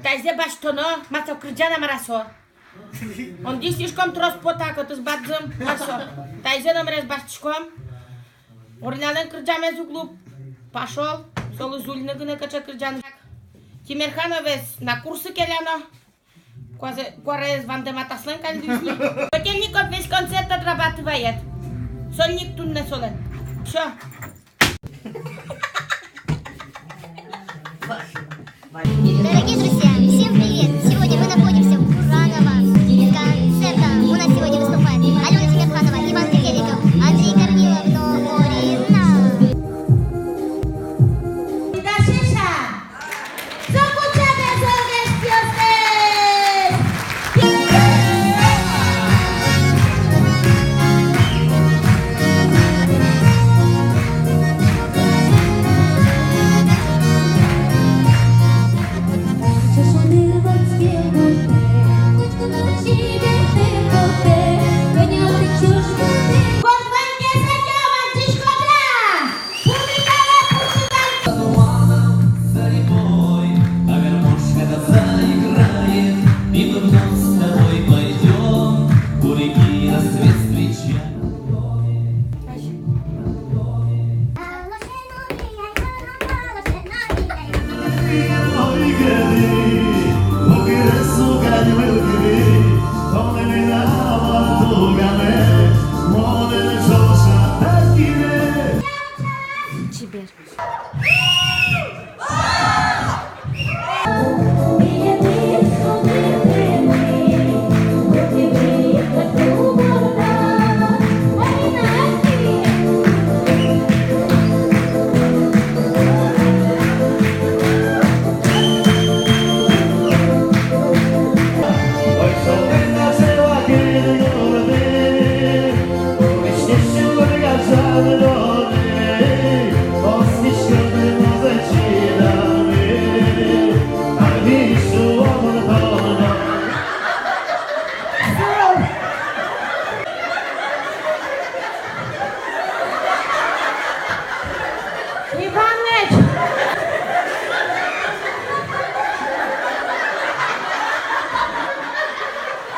Тайзе баштоно, мацо крджана марасо. Он слишком трос потако, то с бадзом марсо. Тайзе номер с баштшком. Орнален крджаме зуглу. Пошел, соло зульна гына кача крджан. Тимирхановец на курсы келяно. Корез вандематаслен кандюсли. Котельников весь концерт отрабатывает. Сольник тут не солен. Все. Дорогие друзья, всем привет! Сегодня мы находимся в Бураново. Концертом у нас сегодня выступает Алена Тимирханова, Иван Кирилликов, Андрей Корнилов, Новорина.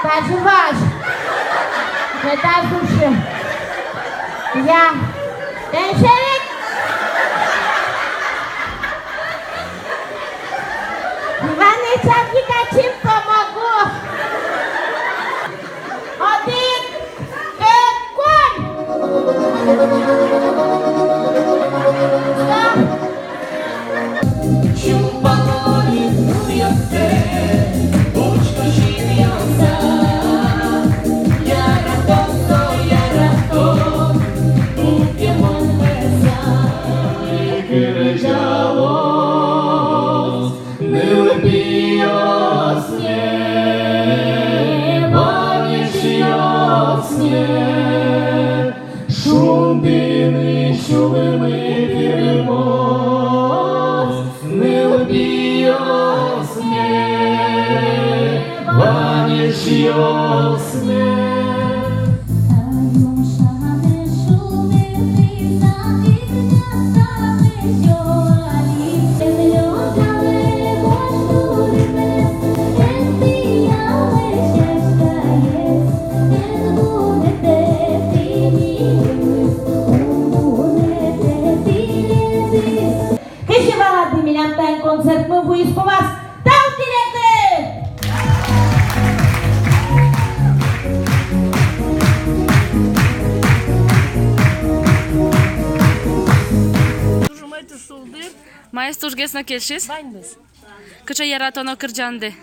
Поживаш, не дай души. Я меньшевик. Иваныч, а чим помогу? Один, конь. Шум дими, чули ми віримо, не обійосне, ваніш йосне. Концерт ми виїзд по вас. Там директор! Жумайте сулдир. Маестуш гесна келшес? Вайнбыз. Кыча яратоно кыржанды.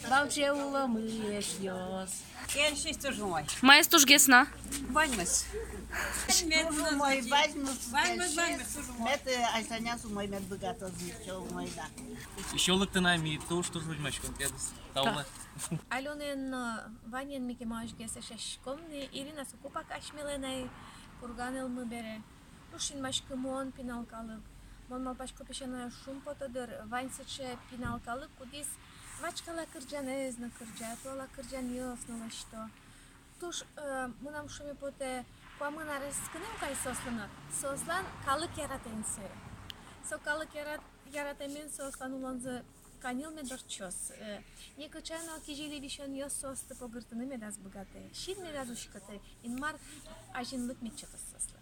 Балче уламыш ёс. Келшес тоже мой. Маестуш гесна? Ваньмас. Мой возьмут. Ваньмас, Мет айсанясу мой мет богато зачел мой да. Еще лыктына ми то, что жульмаш конкретно. Таула. Аленен Ванин Микки Маус гесе шешкомни, Ирина Сукупа кашмеленай, Курганел мы бере. Ушин машкы мон пиналкалык. Мон малпашко пешеная шум потодыр, Ваньсыче пиналкалык, кудис вачкала кырджанез на кырджа, туала кырджан ёснула что. Туш мы нам шуме поте Памына рискнем кай сослана. Сослан калык яратенсе. Со калык яратемен сослан уланзы канил медорчос. Не качано кижили вишен йосос ты погыртыны медаз богаты. Шин медаз ушкаты. Инмар ажинлык мечетос сослы.